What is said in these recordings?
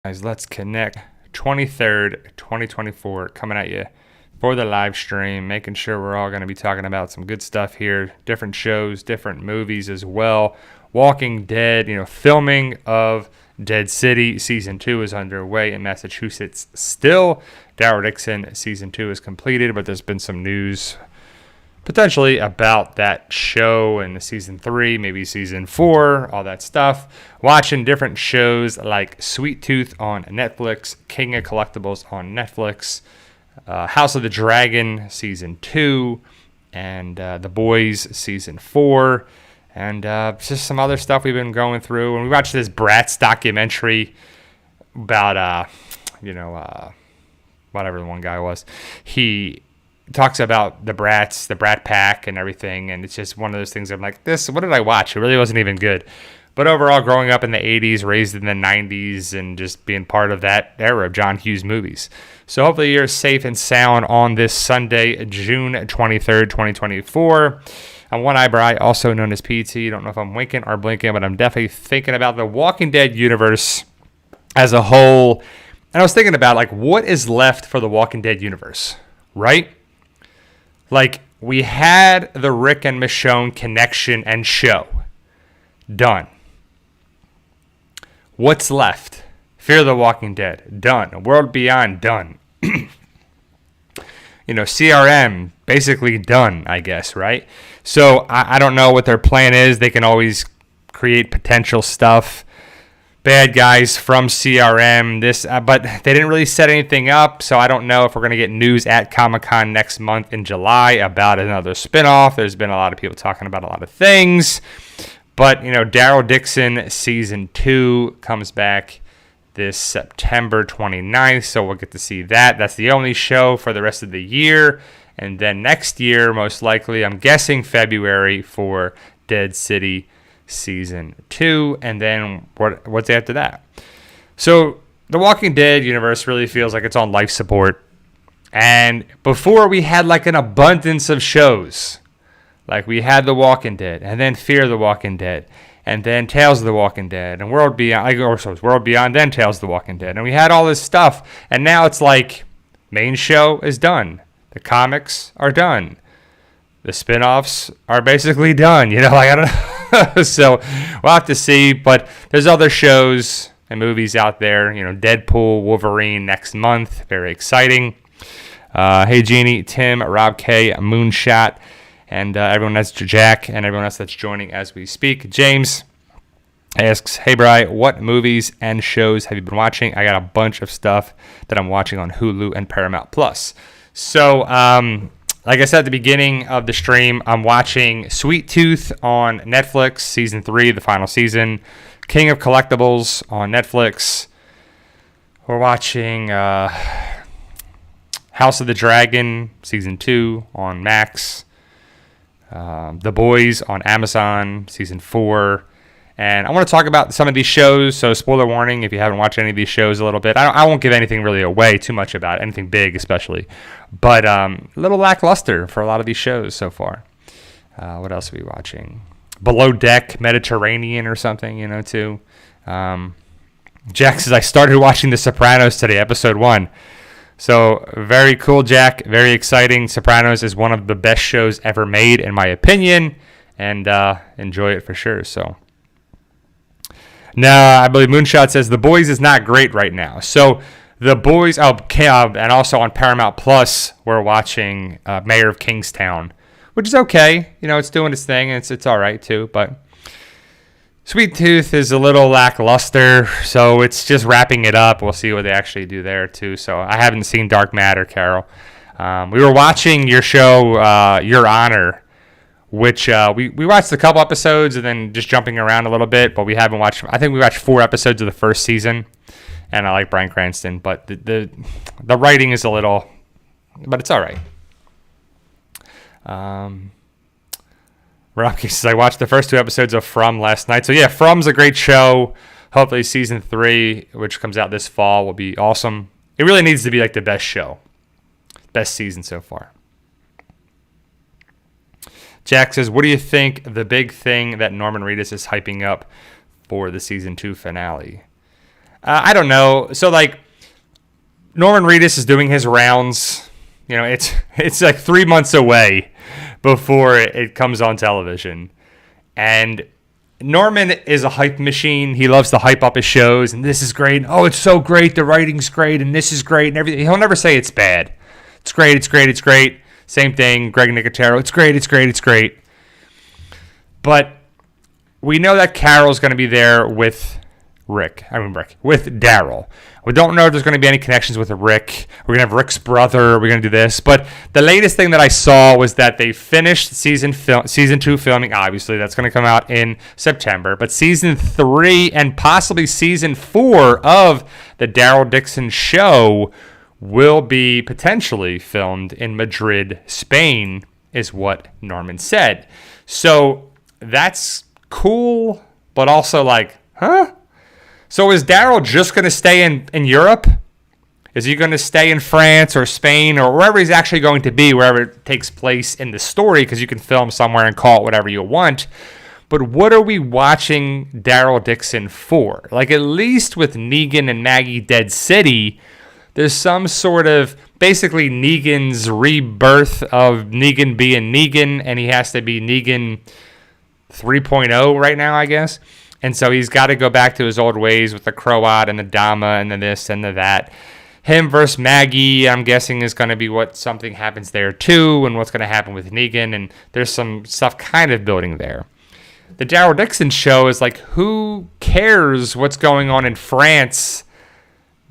Guys, let's connect. 23rd, 2024, coming at you for the live stream, making sure we're all going to be talking about some good stuff here, different shows, different movies as well. Walking Dead, filming of Dead City Season 2 is underway in Massachusetts still. Daryl Dixon Season 2 is completed, but there's been some news potentially about that show and the Season 3, maybe Season 4, all that stuff. Watching different shows like Sweet Tooth on Netflix, King of Collectibles on Netflix, House of the Dragon Season 2, and The Boys Season 4, and just some other stuff we've been going through. And we watched this Bratz documentary about, whatever the one guy was. He talks about the Bratz, the Brat Pack and everything, and it's just one of those things I'm like, what did I watch? It really wasn't even good. But overall, growing up in the 80s, raised in the 90s, and just being part of that era of John Hughes movies. So hopefully you're safe and sound on this Sunday, June 23rd, 2024. I'm One Eyebrow, also known as PT. Don't know if I'm winking or blinking, but I'm definitely thinking about the Walking Dead universe as a whole. And I was thinking about, what is left for the Walking Dead universe, right? We had the Rick and Michonne connection and show done. What's left? Fear the Walking Dead, done. World Beyond, done. CRM, basically done, I guess, right? So I don't know what their plan is. They can always create potential stuff. Bad guys from CRM, but they didn't really set anything up, so I don't know if we're going to get news at Comic-Con next month in July about another spinoff. There's been a lot of people talking about a lot of things, but, Daryl Dixon Season 2 comes back this September 29th, so we'll get to see that. That's the only show for the rest of the year, and then next year, most likely, I'm guessing February for Dead City Season 2, and then what's after that? So the Walking Dead universe really feels like it's on life support. And before we had an abundance of shows. We had The Walking Dead, and then Fear the Walking Dead, and then Tales of the Walking Dead, and World Beyond, World Beyond, then Tales of the Walking Dead. And we had all this stuff, and now it's main show is done. The comics are done. The spinoffs are basically done. I don't know. So we'll have to see. But there's other shows and movies out there. Deadpool, Wolverine next month. Very exciting. Hey, Jeannie, Tim, Rob K, Moonshot, and everyone that's Jack and everyone else that's joining as we speak. James asks, hey, Bri, what movies and shows have you been watching? I got a bunch of stuff that I'm watching on Hulu and Paramount Plus. So, like I said at the beginning of the stream, I'm watching Sweet Tooth on Netflix, Season 3, the final season. King of Collectibles on Netflix. We're watching House of the Dragon, Season 2 on Max. The Boys on Amazon, Season 4. And I want to talk about some of these shows, so spoiler warning if you haven't watched any of these shows a little bit. I won't give anything really away too much about it, anything big especially. But a little lackluster for a lot of these shows so far. What else are we watching? Below Deck, Mediterranean or something, too. Jack says, I started watching The Sopranos today, episode 1. So very cool, Jack. Very exciting. Sopranos is one of the best shows ever made, in my opinion. And enjoy it for sure, so... No, I believe Moonshot says The Boys is not great right now. So The Boys, and also on Paramount Plus, we're watching Mayor of Kingstown, which is okay. It's doing its thing, and it's all right too. But Sweet Tooth is a little lackluster, so it's just wrapping it up. We'll see what they actually do there too. So I haven't seen Dark Matter, Carol. We were watching your show, Your Honor, which we watched a couple episodes and then just jumping around a little bit, but we haven't watched. I think we watched 4 episodes of the first season, and I like Bryan Cranston, but the writing is a little, but it's all right. Rocky says, I watched the first 2 episodes of From last night. So yeah, From's a great show. Hopefully Season 3, which comes out this fall, will be awesome. It really needs to be the best show. Best season so far. Jack says, what do you think the big thing that Norman Reedus is hyping up for the Season 2 finale? I don't know. So like Norman Reedus is doing his rounds. You know, it's like 3 months away before it comes on television. And Norman is a hype machine. He loves to hype up his shows, and this is great. Oh, it's so great. The writing's great, and this is great, and everything. He'll never say it's bad. It's great, it's great, it's great. Same thing, Greg Nicotero. It's great, it's great, it's great. But we know that Carol's going to be there with with Daryl. We don't know if there's going to be any connections with Rick. We're going to have Rick's brother. We're going to do this. But the latest thing that I saw was that they finished season 2 filming. Obviously, that's going to come out in September. But season 3 and possibly season 4 of the Daryl Dixon show will be potentially filmed in Madrid, Spain, is what Norman said. So that's cool, but also like, huh? So is Daryl just going to stay in Europe? Is he going to stay in France or Spain or wherever he's actually going to be, wherever it takes place in the story? Because you can film somewhere and call it whatever you want. But what are we watching Daryl Dixon for? Like, at least with Negan and Maggie Dead City, there's some sort of basically Negan's rebirth of Negan being Negan, and he has to be Negan 3.0 right now, I guess. And so he's got to go back to his old ways with the Croat and the Dama and the this and the that. Him versus Maggie, I'm guessing, is going to be what something happens there too, and what's going to happen with Negan. And there's some stuff kind of building there. The Daryl Dixon show is like, who cares what's going on in France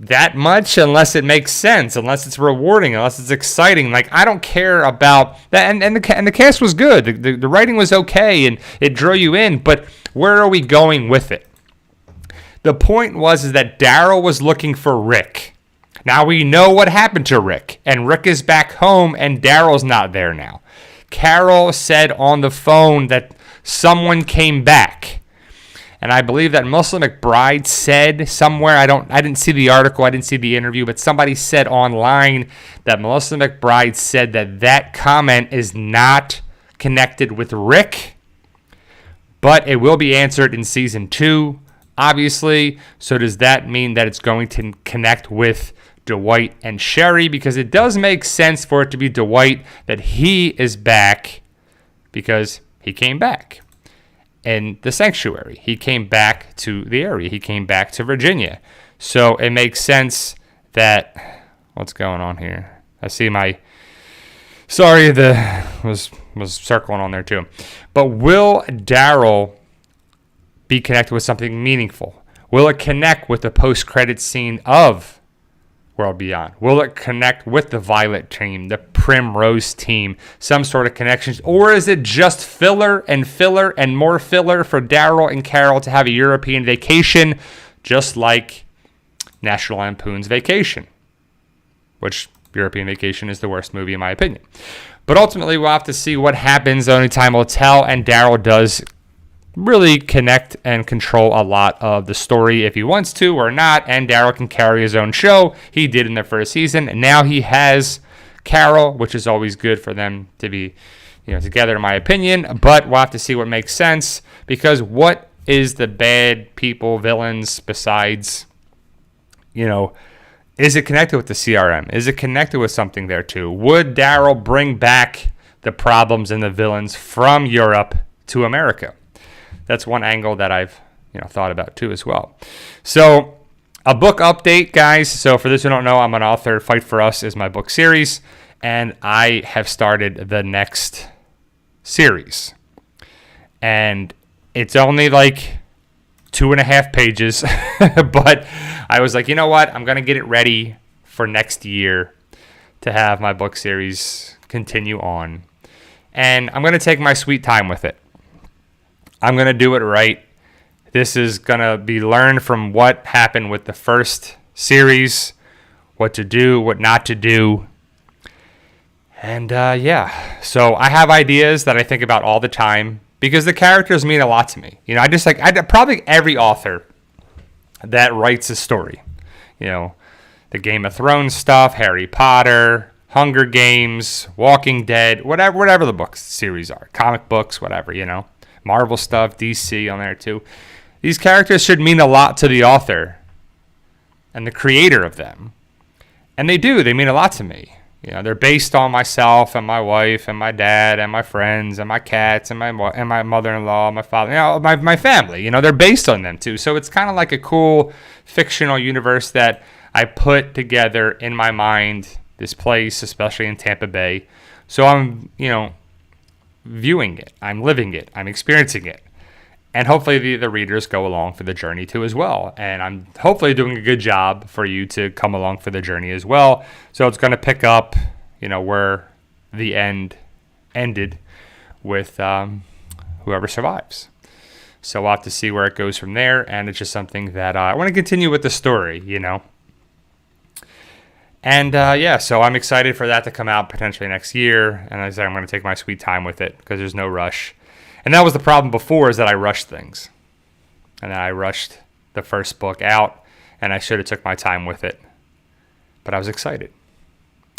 that much unless it makes sense, unless it's rewarding, unless it's exciting. Like, I don't care about that. And the cast was good. The writing was okay, and it drew you in. But where are we going with it? The point is that Daryl was looking for Rick. Now we know what happened to Rick, and Rick is back home, and Daryl's not there now. Carol said on the phone that someone came back. And I believe that Melissa McBride said somewhere, I didn't see the article, I didn't see the interview, but somebody said online that Melissa McBride said that comment is not connected with Rick, but it will be answered in season 2, obviously. So does that mean that it's going to connect with Dwight and Sherry? Because it does make sense for it to be Dwight, that he is back because he came back. In the sanctuary, he came back to the area. He came back to Virginia. So it makes sense that what's going on here? I see my was circling on there too. But will Daryl be connected with something meaningful? Will it connect with the post-credit scene of World Beyond? Will it connect with the Violet team, the Primrose team, some sort of connections? Or is it just filler and more filler for Daryl and Carol to have a European vacation, just like National Lampoon's Vacation, which European Vacation is the worst movie in my opinion. But ultimately, we'll have to see what happens. The only time will tell, and Daryl does really connect and control a lot of the story if he wants to or not, and Daryl can carry his own show. He did in the first season, and now he has Carol, which is always good for them to be, together in my opinion. But we'll have to see what makes sense, because what is the bad people, villains, besides, is it connected with the CRM? Is it connected with something there too? Would Daryl bring back the problems and the villains from Europe to America? That's one angle that I've thought about too as well. So a book update, guys. So for those who don't know, I'm an author. Fight for Us is my book series, and I have started the next series. And it's only like 2.5 pages, but I was like, you know what? I'm going to get it ready for next year to have my book series continue on. And I'm going to take my sweet time with it. I'm going to do it right. This is going to be learned from what happened with the first series, what to do, what not to do. And so I have ideas that I think about all the time because the characters mean a lot to me. I probably every author that writes a story, the Game of Thrones stuff, Harry Potter, Hunger Games, Walking Dead, whatever the books series are, comic books, whatever, Marvel stuff, DC on there too. These characters should mean a lot to the author and the creator of them. And they mean a lot to me. You know, they're based on myself and my wife and my dad and my friends and my cats and my mother-in-law, my father, you know, my family. You know, they're based on them too. So it's kind of like a cool fictional universe that I put together in my mind, this place, especially in Tampa Bay. So I'm, you know, viewing it. I'm living it. I'm experiencing it. And hopefully the readers go along for the journey too as well. And I'm hopefully doing a good job for you to come along for the journey as well. So it's going to pick up, you know, where the end ended with whoever survives. So we'll have to see where it goes from there. And it's just something that I want to continue with the story, you know. And yeah, so I'm excited for that to come out potentially next year. And I said I'm going to take my sweet time with it because there's no rush. And that was the problem before, is that I rushed things. And I rushed the first book out, and I should have took my time with it. But I was excited.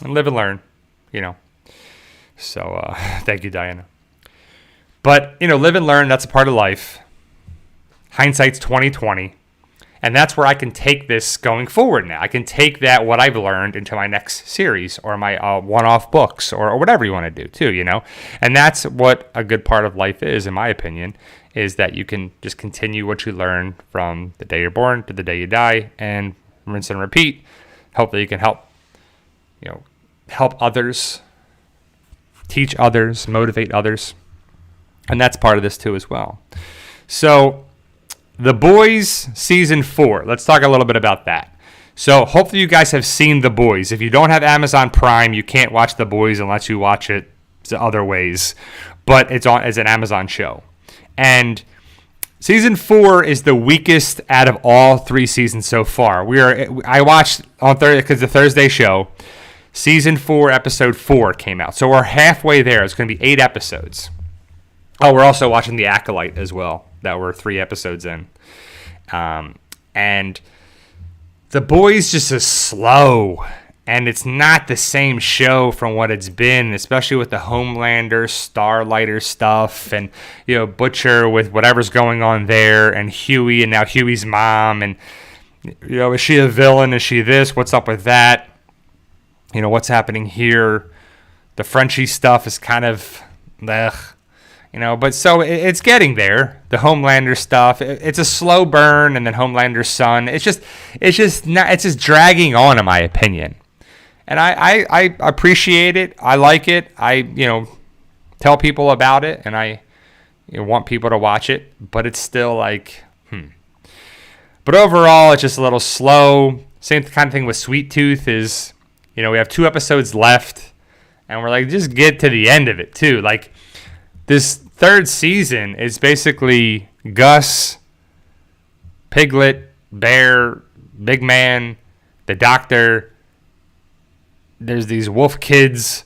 And live and learn, you know. So thank you, Diana. But, you know, live and learn, that's a part of life. Hindsight's 20/20. And that's where I can take this going forward now. I can take that, what I've learned, into my next series or my one-off books or whatever you want to do too, you know. And that's what a good part of life is, in my opinion, is that you can just continue what you learn from the day you're born to the day you die and rinse and repeat. Hopefully you can help others, teach others, motivate others. And that's part of this too as well. So The Boys Season 4. Let's talk a little bit about that. So hopefully you guys have seen The Boys. If you don't have Amazon Prime, you can't watch The Boys unless you watch it other ways. But it's on as an Amazon show. And Season 4 is the weakest out of all 3 seasons so far. I watched on Thursday, because the Thursday show, Season 4, Episode 4 came out. So we're halfway there. It's going to be 8 episodes. Oh, we're also watching The Acolyte as well, that we're 3 episodes in. And The Boys just is slow, and it's not the same show from what it's been, especially with the Homelander, Starlighter stuff, and, you know, Butcher with whatever's going on there, and Huey, and now Huey's mom, and, you know, is she a villain? Is she this? What's up with that? You know, what's happening here? The Frenchie stuff is kind of, ugh. You know, but so it's getting there. The Homelander stuff, it's a slow burn, and then Homelander's son. It's just dragging on, in my opinion. And I appreciate it. I like it. I, you know, tell people about it, and I, you know, want people to watch it. But it's still like, But overall, it's just a little slow. Same kind of thing with Sweet Tooth is, you know, we have 2 episodes left, and we're like, just get to the end of it too. Like, this 3rd season is basically Gus, Piglet, Bear, Big Man, the Doctor. There's these wolf kids,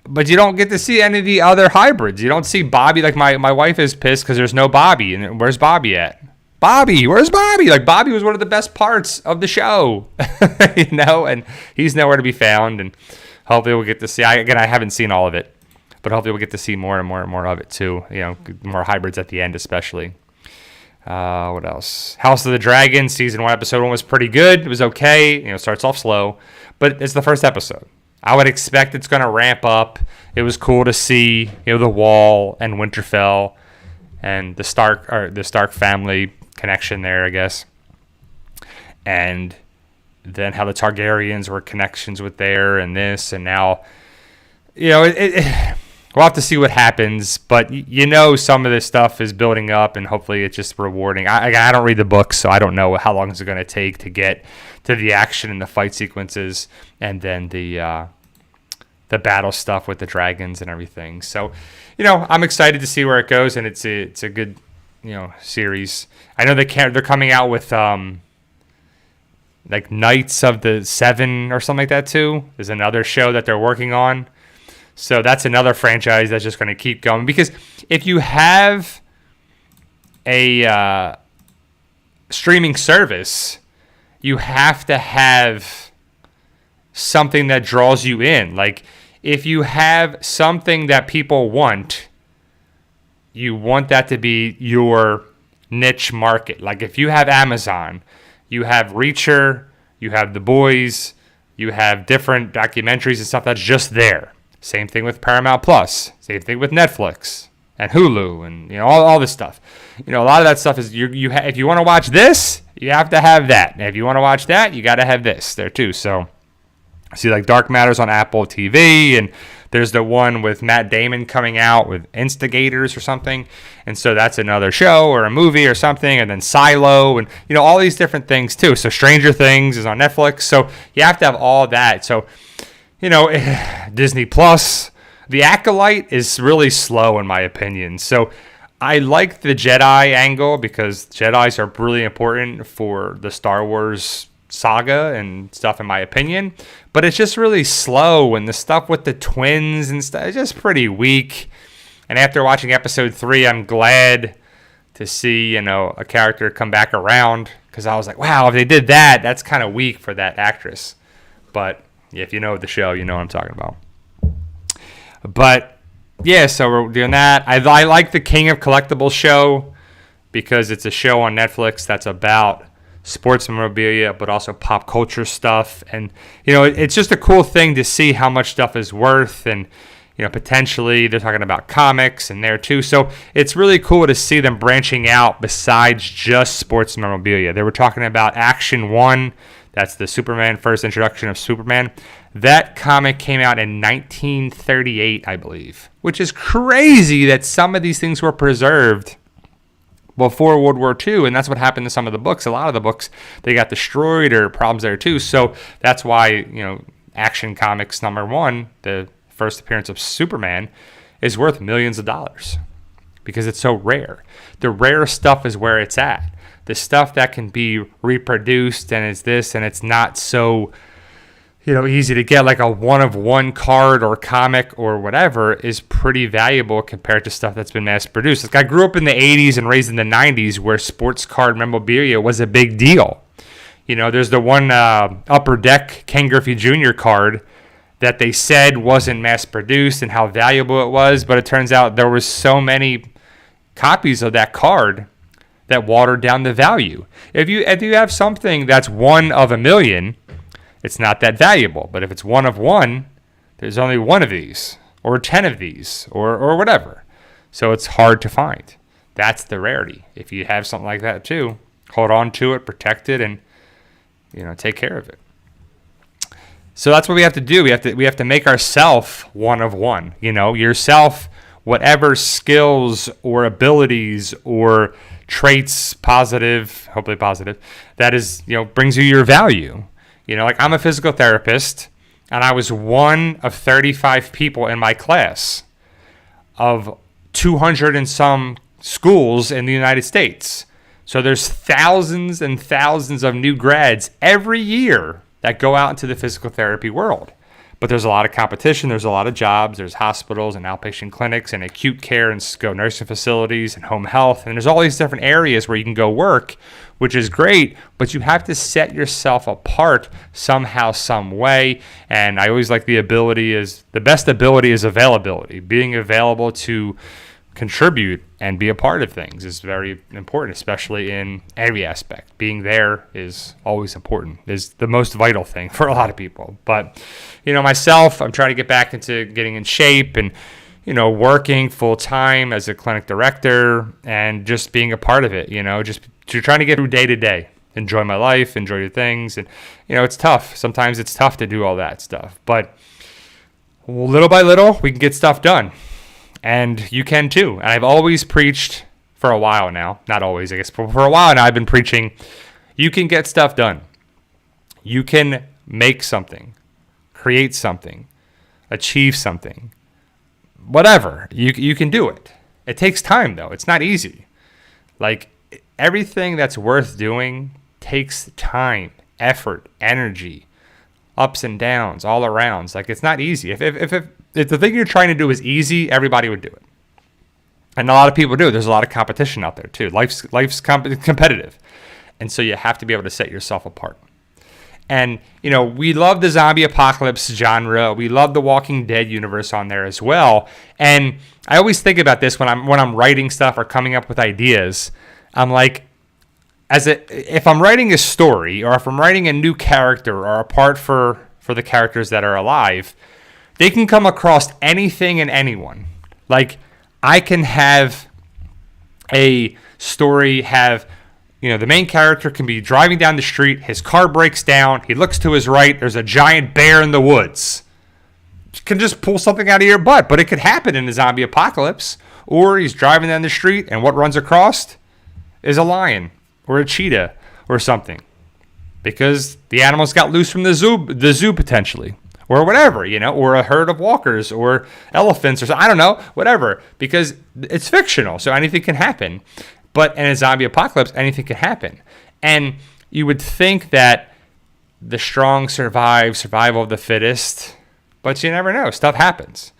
but you don't get to see any of the other hybrids. You don't see Bobby. Like, my wife is pissed because there's no Bobby. And where's Bobby at? Bobby, where's Bobby? Like, Bobby was one of the best parts of the show, you know, and he's nowhere to be found. And hopefully we'll get to see. I haven't seen all of it. But hopefully we'll get to see more and more and more of it too. You know, more hybrids at the end especially. What else? House of the Dragon, Season 1, Episode 1 was pretty good. It was okay. You know, starts off slow. But it's the first episode. I would expect it's going to ramp up. It was cool to see, you know, the Wall and Winterfell and the Stark family connection there, I guess. And then how the Targaryens were connections with there and this. And now, you know, we'll have to see what happens, but you know some of this stuff is building up, and hopefully it's just rewarding. I don't read the books, so I don't know how long it's going to take to get to the action and the fight sequences, and then the battle stuff with the dragons and everything. So, you know, I'm excited to see where it goes, and it's a good, you know, series. I know they're coming out with like Knights of the Seven or something like that too. There's another show that they're working on. So that's another franchise that's just going to keep going. Because if you have a streaming service, you have to have something that draws you in. Like, if you have something that people want, you want that to be your niche market. Like, if you have Amazon, you have Reacher, You have The Boys. You have different documentaries and stuff that's just there. Same thing with Paramount Plus. Same thing with Netflix and Hulu and all this stuff. A lot of that stuff is if you want to watch this, you have to have that. And if you want to watch that, you got to have this there too. So see, like Dark Matters on Apple TV, and there's the one with Matt Damon coming out with Instigators or something. And so that's another show or a movie or something. And then Silo and, all these different things too. So Stranger Things is on Netflix. So you have to have all that. So, Disney Plus, The Acolyte is really slow in my opinion. So I like the Jedi angle because Jedis are really important for the Star Wars saga and stuff in my opinion, but it's just really slow, and the stuff with the twins and stuff is just pretty weak. And after watching episode 3, I'm glad to see a character come back around, because I was like, wow, if they did that, that's kind of weak for that actress. But if you know the show, you know what I'm talking about. But yeah, so we're doing that. I like the King of Collectibles show because it's a show on Netflix that's about sports memorabilia, but also pop culture stuff. And, it's just a cool thing to see how much stuff is worth. And, potentially they're talking about comics in there too. So it's really cool to see them branching out besides just sports memorabilia. They were talking about Action 1. That's the Superman, first introduction of Superman. That comic came out in 1938, I believe, which is crazy that some of these things were preserved before World War II, and that's what happened to some of the books. A lot of the books, they got destroyed or problems there too. So that's why, Action Comics #1, the first appearance of Superman, is worth millions of dollars because it's so rare. The rare stuff is where it's at. The stuff that can be reproduced and is this, and it's not so easy to get, like a one-of-one card or comic or whatever, is pretty valuable compared to stuff that's been mass-produced. Like, I grew up in the 80s and raised in the 90s where sports card memorabilia was a big deal. There's the one Upper Deck Ken Griffey Jr. card that they said wasn't mass-produced and how valuable it was, but it turns out there was so many copies of that card that watered down the value. If you have something that's one of a million, it's not that valuable. But if it's one of one, there's only one of these, or 10 of these, or whatever. So it's hard to find. That's the rarity. If you have something like that too, hold on to it, protect it, and take care of it. So that's what we have to do. We have to make ourselves one of one. Yourself, whatever skills or abilities or traits, hopefully positive, that is, brings you your value. Like, I'm a physical therapist, and I was one of 35 people in my class of 200 and some schools in the United States. So there's thousands and thousands of new grads every year that go out into the physical therapy world. But there's a lot of competition. There's a lot of jobs. There's hospitals and outpatient clinics and acute care and skilled nursing facilities and home health. And there's all these different areas where you can go work, which is great, but you have to set yourself apart somehow, some way. And I always like the best ability is availability. Being available to contribute and be a part of things is very important, especially in every aspect. Being there is always important, is the most vital thing for a lot of people. But, myself, I'm trying to get back into getting in shape and, working full time as a clinic director and just being a part of it, just trying to get through day to day, enjoy my life, enjoy the things. And, it's tough. Sometimes it's tough to do all that stuff, but little by little, we can get stuff done. And you can too. And I've always preached for a while now. Not always, I guess. For a while now, I've been preaching, you can get stuff done. You can make something, create something, achieve something, whatever. You can do it. It takes time, though. It's not easy. Like, everything that's worth doing takes time, effort, energy, ups and downs, all arounds. Like, it's not easy. If the thing you're trying to do is easy, everybody would do it. And a lot of people do. There's a lot of competition out there too. Life's competitive. And so you have to be able to set yourself apart. And, we love the zombie apocalypse genre. We love the Walking Dead universe on there as well. And I always think about this when I'm writing stuff or coming up with ideas. I'm like, if I'm writing a story, or if I'm writing a new character, or a part for the characters that are alive, they can come across anything and anyone. Like, I can have a story the main character can be driving down the street, his car breaks down, he looks to his right, there's a giant bear in the woods. You can just pull something out of your butt, but it could happen in a zombie apocalypse. Or he's driving down the street, and what runs across is a lion or a cheetah or something, because the animals got loose from the zoo potentially, or whatever, or a herd of walkers or elephants, or I don't know, whatever, because it's fictional, so anything can happen. But in a zombie apocalypse, anything can happen. And you would think that the strong survival of the fittest, but you never know. Stuff happens.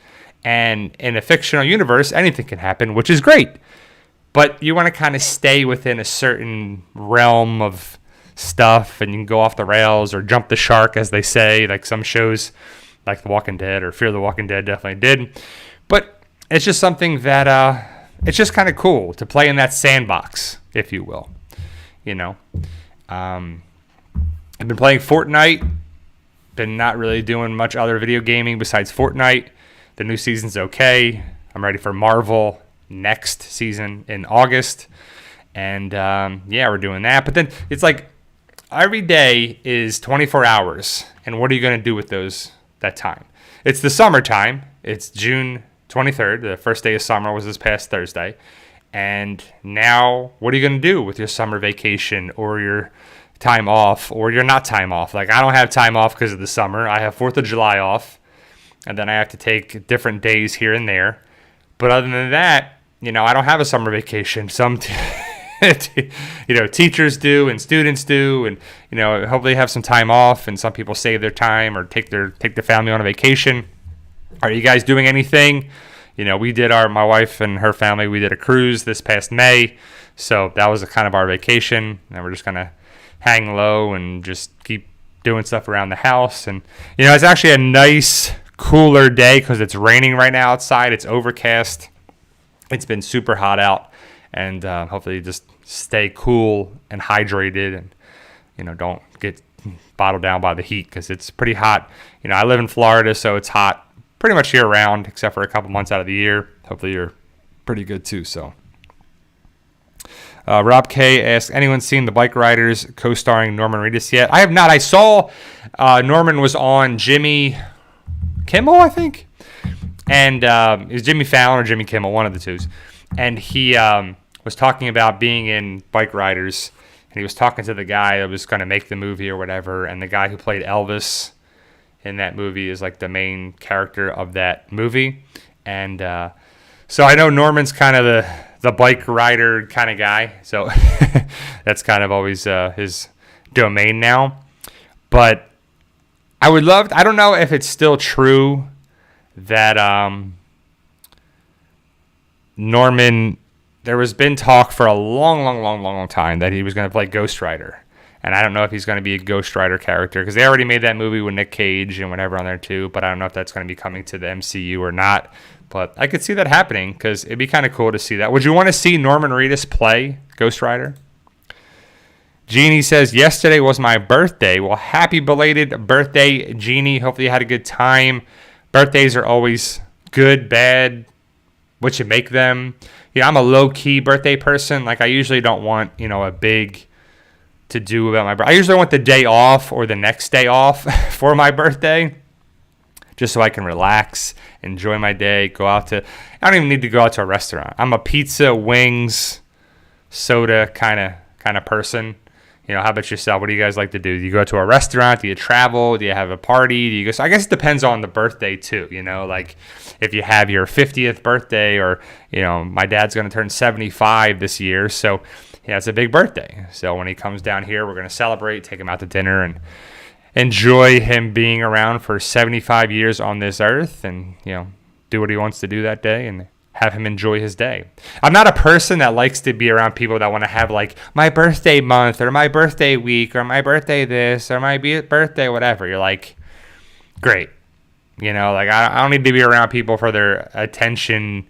And in a fictional universe, anything can happen, which is great. But you want to kind of stay within a certain realm of stuff, and you can go off the rails or jump the shark, as they say, like some shows like The Walking Dead or Fear the Walking Dead definitely did. But it's just something that it's just kind of cool to play in that sandbox, if you will. I've been playing Fortnite, been not really doing much other video gaming besides Fortnite. The new season's okay. I'm ready for Marvel next season in August. And we're doing that. But then it's like every day is 24 hours. And what are you going to do with that time? It's the summertime. It's June 23rd. The first day of summer was this past Thursday. And now what are you going to do with your summer vacation or your time off or your not time off? Like, I don't have time off because of the summer. I have 4th of July off. And then I have to take different days here and there. But other than that, I don't have a summer vacation. Some teachers do and students do, and hopefully have some time off, and some people save their time or take their family on a vacation. Are you guys doing anything? We did my wife and her family, we did a cruise this past May. So that was kind of our vacation, and we're just going to hang low and just keep doing stuff around the house. And it's actually a nice cooler day because it's raining right now outside. It's overcast. It's been super hot out, and hopefully just stay cool and hydrated, and don't get bottled down by the heat because it's pretty hot. I live in Florida, so it's hot pretty much year round except for a couple months out of the year. Hopefully you're pretty good too. So Rob K asks, anyone seen The Bike Riders co-starring Norman Reedus yet? I have not. I saw Norman was on Jimmy Kimmel, I think, and it was Jimmy Fallon or Jimmy Kimmel, one of the twos, and he was talking about being in Bike Riders, and he was talking to the guy that was going to make the movie or whatever, and the guy who played Elvis in that movie is like the main character of that movie. And so I know Norman's kind of the bike rider kind of guy, so that's kind of always his domain now. But I would love, I don't know if it's still true that Norman, there has been talk for a long time that he was going to play Ghost Rider. And I don't know if he's going to be a Ghost Rider character because they already made that movie with Nick Cage and whatever on there too. But I don't know if that's going to be coming to the MCU or not. But I could see that happening because it'd be kind of cool to see that. Would you want to see Norman Reedus play Ghost Rider? Jeannie says, yesterday was my birthday. Well, happy belated birthday, Jeannie. Hopefully you had a good time. Birthdays are always good, bad, what you make them. I'm a low-key birthday person. Like, I usually don't want, a big to-do about my birthday. I usually want the day off or the next day off for my birthday, just so I can relax, enjoy my day, go out to... I don't even need to go out to a restaurant. I'm a pizza, wings, soda kind of person. How about yourself? What do you guys like to do? Do you go to a restaurant? Do you travel? Do you have a party? Do you go? So I guess it depends on the birthday too. Like if you have your 50th birthday, or my dad's going to turn 75 this year, so it's a big birthday. So when he comes down here, we're going to celebrate, take him out to dinner, and enjoy him being around for 75 years on this earth, and do what he wants to do that day, and have him enjoy his day. I'm not a person that likes to be around people that want to have like my birthday month or my birthday week or my birthday this or my birthday whatever. You're like, great. Like I don't need to be around people for their attention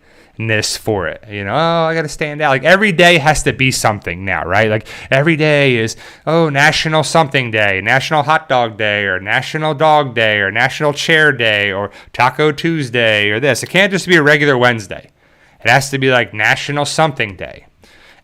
for it. You know, oh, I got to stand out. Like every day has to be something now, right? Like every day is, oh, National Something Day, National Hot Dog Day, or National Dog Day, or National Chair Day, or Taco Tuesday, or this. It can't just be a regular Wednesday. It has to be like National Something Day.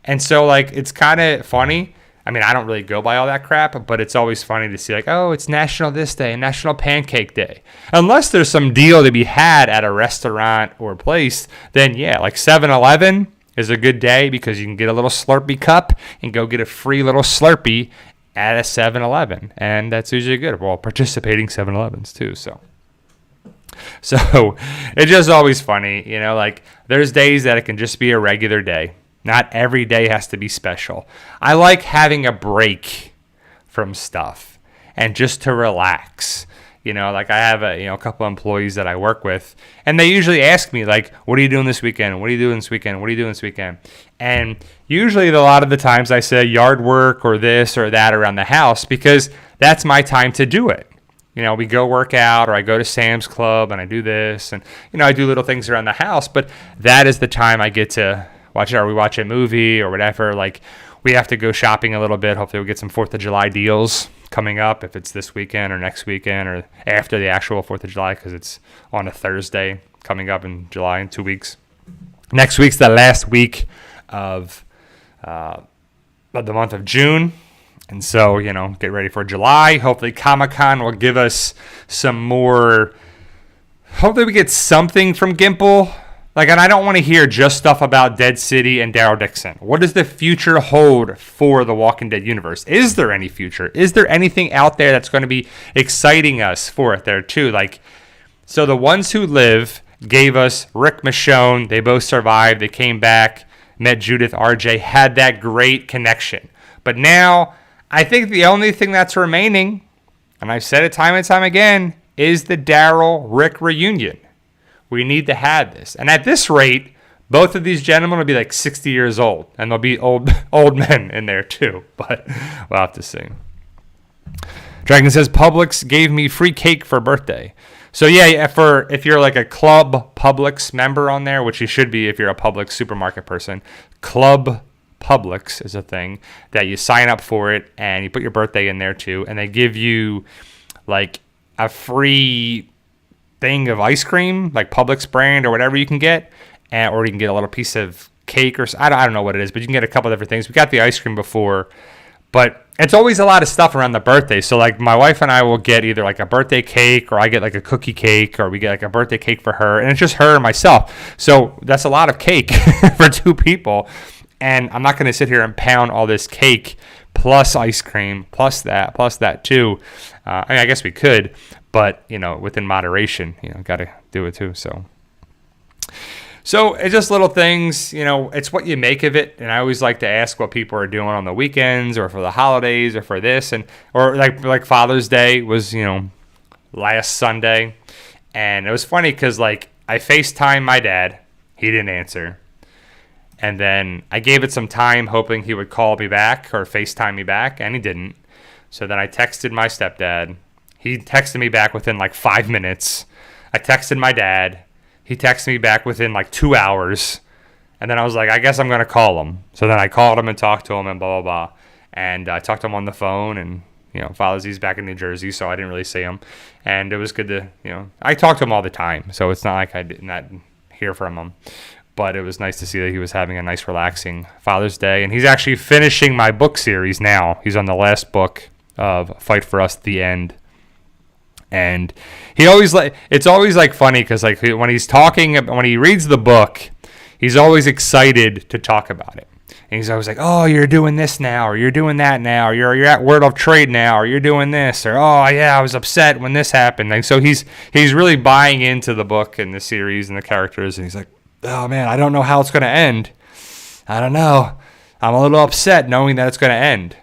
And so like it's kind of funny. I mean, I don't really go by all that crap, but it's always funny to see like, oh, it's National this day, National Pancake Day. Unless there's some deal to be had at a restaurant or place, then yeah, like 7-Eleven is a good day because you can get a little Slurpee cup and go get a free little Slurpee at a 7-Eleven. And that's usually good. Well, participating 7-Elevens too, so it's just always funny, you know, like there's days that it can just be a regular day. Not every day has to be special. I like having a break from stuff and just to relax. You know, like I have a couple employees that I work with, and they usually ask me like, "What are you doing this weekend? What are you doing this weekend? What are you doing this weekend?" And usually, a lot of the times, I say yard work or this or that around the house because that's my time to do it. You know, we go work out, or I go to Sam's Club and I do this, and I do little things around the house. But that is the time I get to watch it, or we watch a movie or whatever. Like we have to go shopping a little bit. Hopefully we'll get some 4th of July deals coming up, if it's this weekend or next weekend or after the actual 4th of July, because it's on a Thursday coming up in July in 2 weeks. Next week's the last week of the month of June. And so, get ready for July. Hopefully Comic-Con will give us some more. Hopefully we get something from Gimple. Like, and I don't want to hear just stuff about Dead City and Daryl Dixon. What does the future hold for the Walking Dead universe? Is there any future? Is there anything out there that's going to be exciting us for it there too? Like, so the ones who live gave us Rick Michonne. They both survived. They came back, met Judith, RJ, had that great connection. But now, I think the only thing that's remaining, and I've said it time and time again, is the Daryl Rick reunion. We need to have this. And at this rate, both of these gentlemen will be like 60 years old. And there'll be old men in there too. But we'll have to see. Dragon says, Publix gave me free cake for birthday. So yeah, if you're like a Club Publix member on there, which you should be if you're a Publix supermarket person, Club Publix is a thing that you sign up for it and you put your birthday in there too. And they give you like a free thing of ice cream, like Publix brand or whatever you can get, or you can get a little piece of cake or I don't know what it is, but you can get a couple different things. We got the ice cream before, but it's always a lot of stuff around the birthday. So like my wife and I will get either like a birthday cake, or I get like a cookie cake, or we get like a birthday cake for her, and it's just her and myself. So that's a lot of cake for 2 people, and I'm not going to sit here and pound all this cake plus ice cream plus that too. I mean, I guess we could, but within moderation, got to do it too. So it's just little things, it's what you make of it. And I always like to ask what people are doing on the weekends or for the holidays or for this, or like Father's Day was, last Sunday. And it was funny because like I FaceTimed my dad, he didn't answer. And then I gave it some time hoping he would call me back or FaceTime me back, and he didn't. So then I texted my stepdad. He texted me back within like 5 minutes. I texted my dad. He texted me back within like 2 hours. And then I was like, I guess I'm going to call him. So then I called him and talked to him and blah, blah, blah. And I talked to him on the phone. And, Father's Day's back in New Jersey, so I didn't really see him. And it was good to, I talk to him all the time. So it's not like I did not hear from him. But it was nice to see that he was having a nice, relaxing Father's Day. And he's actually finishing my book series now. He's on the last book of Fight for Us, The End. And he always it's always like funny because like when he's talking, when he reads the book, he's always excited to talk about it. And he's always like, oh, you're doing this now, or you're doing that now, or you're at World of Trade now, or you're doing this, or oh yeah, I was upset when this happened. And so he's really buying into the book and the series and the characters, and he's like, oh man, I don't know how it's going to end. I don't know. I'm a little upset knowing that it's going to end.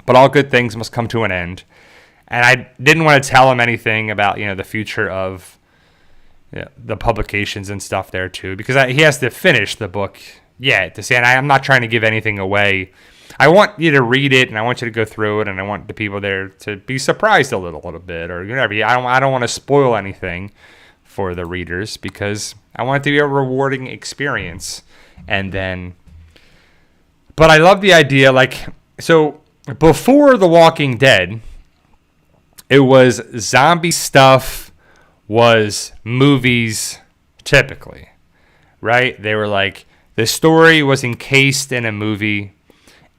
But all good things must come to an end. And I didn't want to tell him anything about, the future of the publications and stuff there too, because he has to finish the book yet to see. And I'm not trying to give anything away. I want you to read it, and I want you to go through it, and I want the people there to be surprised a little bit, or whatever. I don't want to spoil anything for the readers because I want it to be a rewarding experience. And then, but I love the idea, like, so before The Walking Dead, it was zombie stuff was movies typically, right? They were like, the story was encased in a movie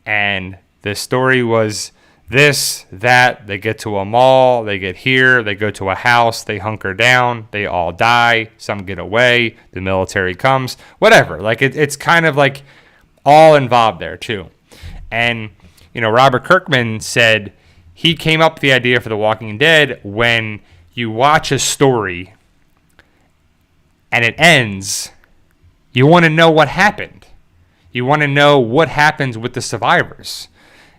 and the story was this, that, they get to a mall, they get here, they go to a house, they hunker down, they all die, some get away, the military comes, whatever. Like, it's kind of like all involved there, too. And, you know, Robert Kirkman said he came up with the idea for The Walking Dead when you watch a story and it ends, you want to know what happened. You want to know what happens with the survivors.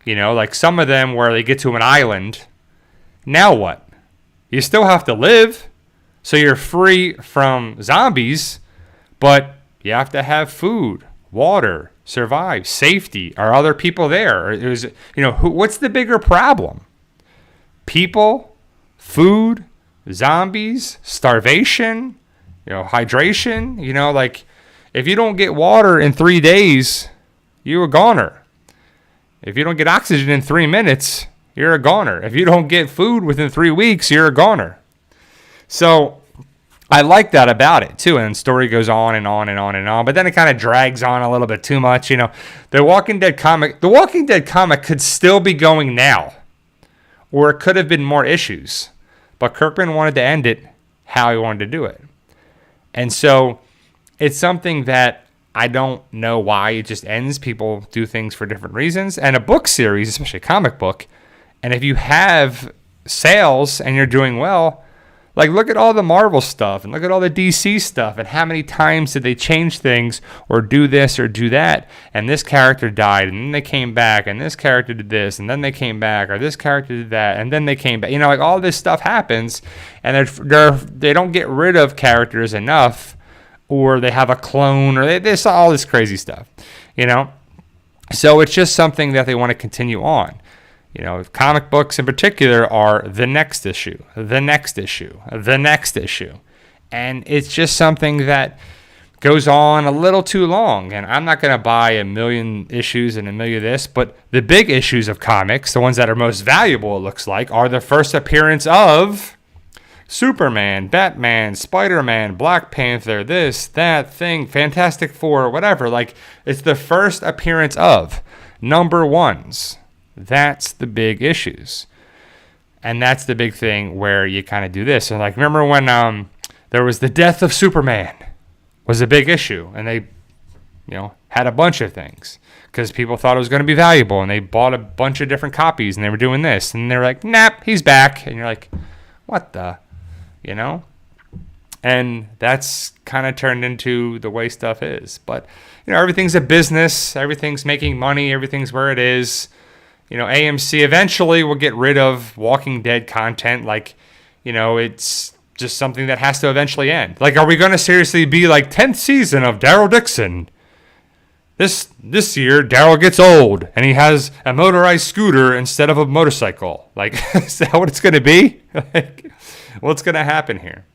You know, like some of them where they get to an island. Now what? You still have to live. So you're free from zombies, but you have to have food, water, survive, safety. Are other people there? What's the bigger problem? People, food, zombies, starvation, hydration. Like if you don't get water in 3 days, you're a goner. If you don't get oxygen in 3 minutes, you're a goner. If you don't get food within 3 weeks, you're a goner. So I like that about it too. And the story goes on and on and on and on. But then it kind of drags on a little bit too much. The Walking Dead comic could still be going now. Or it could have been more issues. But Kirkman wanted to end it how he wanted to do it. And so it's something that I don't know why it just ends. People do things for different reasons. And a book series, especially a comic book, and if you have sales and you're doing well, like look at all the Marvel stuff and look at all the DC stuff and how many times did they change things or do this or do that, and this character died and then they came back and this character did this and then they came back, or this character did that and then they came back. Like all this stuff happens, and they don't get rid of characters enough, or they have a clone, or they saw all this crazy stuff, So it's just something that they want to continue on. Comic books in particular are the next issue, the next issue, the next issue. And it's just something that goes on a little too long. And I'm not going to buy 1 million issues and 1 million of this, but the big issues of comics, the ones that are most valuable, it looks like, are the first appearance of Superman, Batman, Spider-Man, Black Panther, this, that, thing, Fantastic Four, whatever. Like, it's the first appearance of number ones. That's the big issues. And that's the big thing where you kind of do this. And like, remember when there was the death of Superman was a big issue. And they, had a bunch of things because people thought it was going to be valuable. And they bought a bunch of different copies and they were doing this. And they were like, nah, he's back. And you're like, what the... And that's kind of turned into the way stuff is. But, everything's a business. Everything's making money. Everything's where it is. AMC eventually will get rid of Walking Dead content. Like, it's just something that has to eventually end. Like, are we going to seriously be like 10th season of Daryl Dixon? This year, Daryl gets old and he has a motorized scooter instead of a motorcycle. Like, is that what it's going to be? Like, what's going to happen here?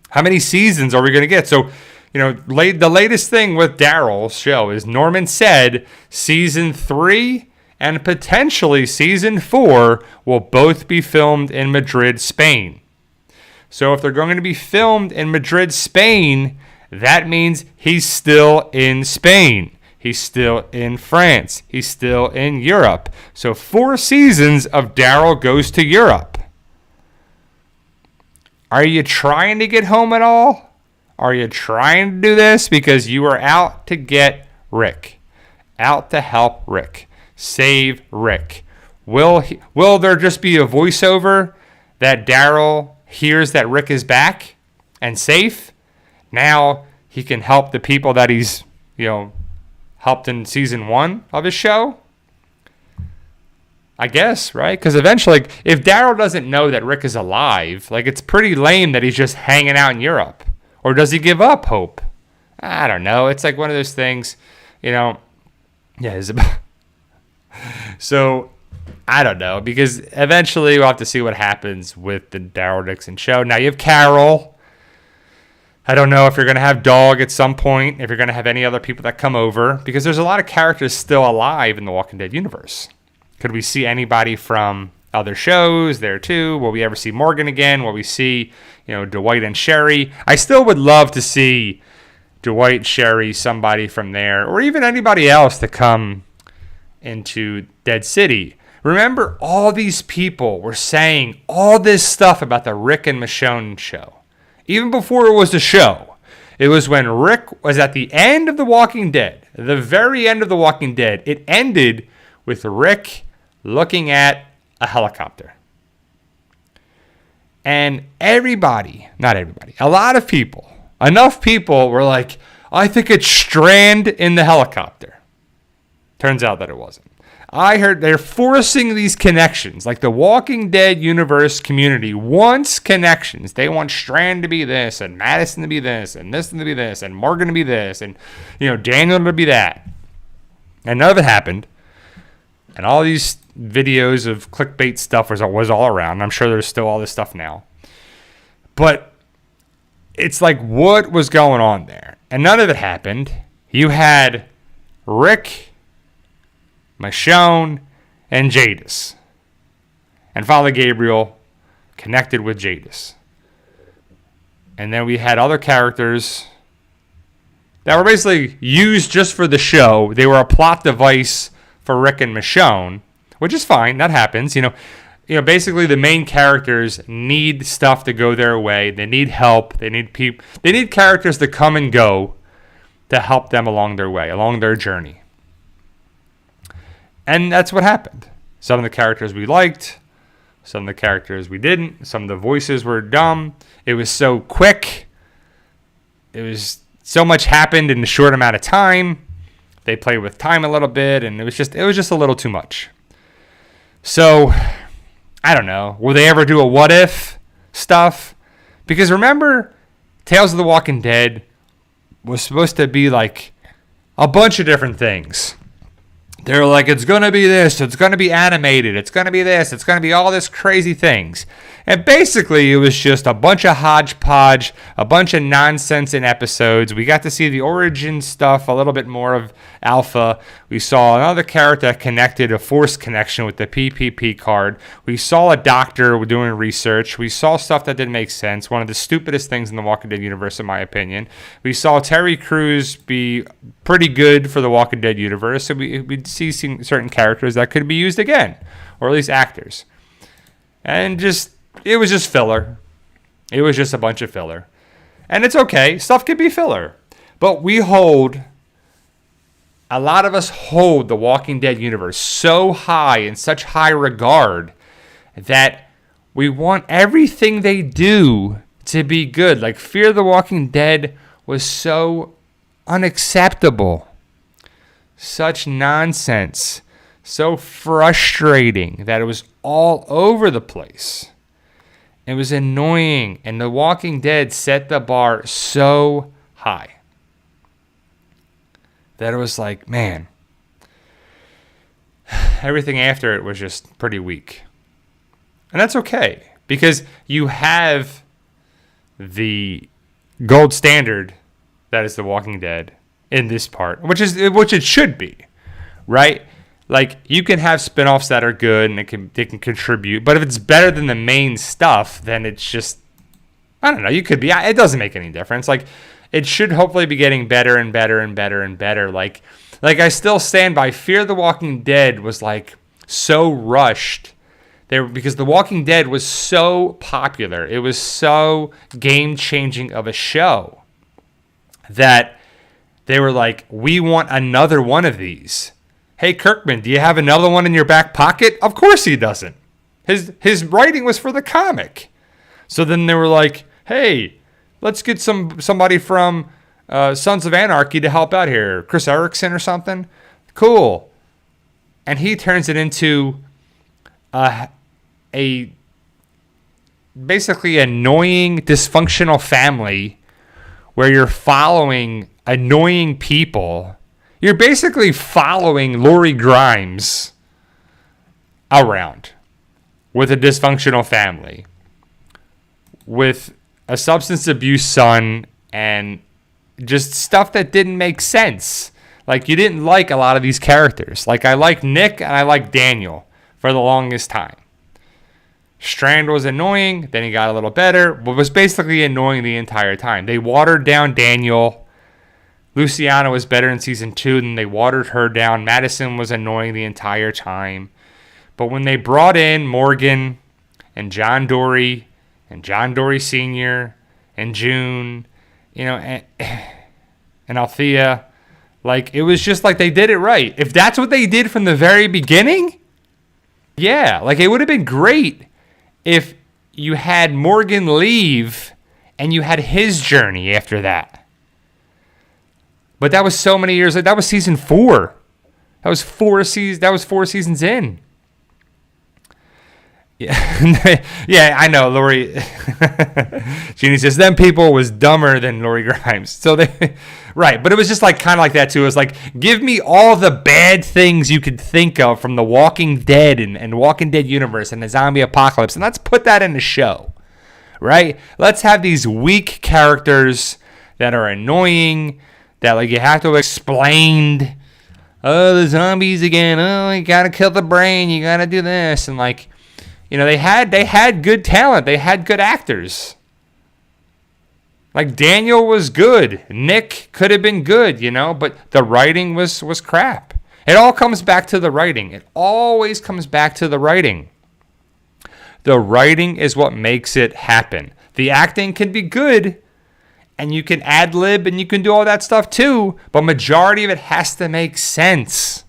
How many seasons are we going to get? So, the latest thing with Daryl's show is Norman said season 3 and potentially season 4 will both be filmed in Madrid, Spain. So if they're going to be filmed in Madrid, Spain, that means he's still in Spain. He's still in France. He's still in Europe. So 4 seasons of Daryl goes to Europe. Are you trying to get home at all? Are you trying to do this because you are out to get Rick? Out to help Rick. Save Rick. Will there just be a voiceover that Daryl hears that Rick is back and safe? Now he can help the people that he's, helped in season 1 of his show? I guess, right? Because eventually, if Daryl doesn't know that Rick is alive, like it's pretty lame that he's just hanging out in Europe. Or does he give up hope? I don't know. It's like one of those things, Yeah, so I don't know, because eventually we'll have to see what happens with the Daryl Dixon show. Now you have Carol. I don't know if you're going to have Dog at some point, if you're going to have any other people that come over, because there's a lot of characters still alive in the Walking Dead universe. Could we see anybody from other shows there too? Will we ever see Morgan again? Will we see, Dwight and Sherry? I still would love to see Dwight, Sherry, somebody from there, or even anybody else to come into Dead City. Remember, all these people were saying all this stuff about the Rick and Michonne show. Even before it was the show. It was when Rick was at the end of The Walking Dead, the very end of The Walking Dead. It ended with Rick looking at a helicopter. And not everybody, a lot of people, enough people were like, I think it's Strand in the helicopter. Turns out that it wasn't. I heard they're forcing these connections. Like the Walking Dead universe community wants connections. They want Strand to be this, and Madison to be this, and this to be this, and Morgan to be this, and Daniel to be that. And none of it happened. And all these videos of clickbait stuff was all around. I'm sure there's still all this stuff now. But it's like, what was going on there? And none of it happened. You had Rick, Michonne, and Jadis. And Father Gabriel connected with Jadis. And then we had other characters that were basically used just for the show. They were a plot device for Rick and Michonne, which is fine. That happens. Basically the main characters need stuff to go their way. They need help. They need people. They need characters to come and go to help them along their way, along their journey. And that's what happened. Some of the characters we liked, some of the characters we didn't. Some of the voices were dumb. It was so quick. It was so much happened in a short amount of time. They played with time a little bit, and it was just a little too much. So, I don't know. Will they ever do a what if stuff? Because remember, Tales of the Walking Dead was supposed to be like a bunch of different things. They're like, it's going to be this, it's going to be animated, it's going to be this, it's going to be all this crazy things. And basically, it was just a bunch of hodgepodge, a bunch of nonsense in episodes. We got to see the origin stuff, a little bit more of Alpha. We saw another character that connected, a forced connection with the PPP card. We saw a doctor doing research. We saw stuff that didn't make sense. One of the stupidest things in the Walking Dead universe, in my opinion. We saw Terry Crews be pretty good for the Walking Dead universe. So we'd see certain characters that could be used again, or at least actors. And it was just filler. It was just a bunch of filler. And it's okay. Stuff can be filler. But a lot of us hold the Walking Dead universe so high, in such high regard, that we want everything they do to be good. Like Fear the Walking Dead was so unacceptable. Such nonsense. So frustrating that it was all over the place. It was annoying. And The Walking Dead set the bar so high that it was like, man, everything after it was just pretty weak. And that's okay, because you have the gold standard that is The Walking Dead in this part, which it should be, right? Like, you can have spinoffs that are good and they can contribute, but if it's better than the main stuff, then it's just, I don't know, it doesn't make any difference. Like, it should hopefully be getting better and better and better and better. Like I still stand by Fear the Walking Dead was like so rushed there, because The Walking Dead was so popular. It was so game-changing of a show that they were like, we want another one of these. Hey, Kirkman, do you have another one in your back pocket? Of course he doesn't. His writing was for the comic. So then they were like, hey, let's get somebody from Sons of Anarchy to help out here. Chris Erickson or something. Cool. And he turns it into a basically annoying, dysfunctional family where you're following annoying people. You're basically following Lori Grimes around with a dysfunctional family, with a substance abuse son and just stuff that didn't make sense. Like, you didn't like a lot of these characters. Like, I liked Nick and I liked Daniel for the longest time. Strand was annoying, then he got a little better, but was basically annoying the entire time. They watered down Daniel. Luciana was better in season 2, then they watered her down. Madison was annoying the entire time. But when they brought in Morgan and John Dory and John Dory Sr. and June, and Althea, like, it was just like they did it right. If that's what they did from the very beginning, yeah, like, it would have been great if you had Morgan leave and you had his journey after that. But that was so many years. That was season 4. That was 4 seasons in. Yeah, yeah, I know. Lori, Jeannie says, them people was dumber than Lori Grimes. So they, right. But it was just like kind of like that too. It was like, give me all the bad things you could think of from the Walking Dead and Walking Dead universe and the zombie apocalypse, and let's put that in the show, right? Let's have these weak characters that are annoying, that like you have to explain. Oh, the zombies again. Oh, you gotta kill the brain. You gotta do this, and like. They had good talent. They had good actors. Like, Daniel was good. Nick could have been good, but the writing was crap. It all comes back to the writing. It always comes back to the writing. The writing is what makes it happen. The acting can be good, and you can ad-lib, and you can do all that stuff too, but majority of it has to make sense.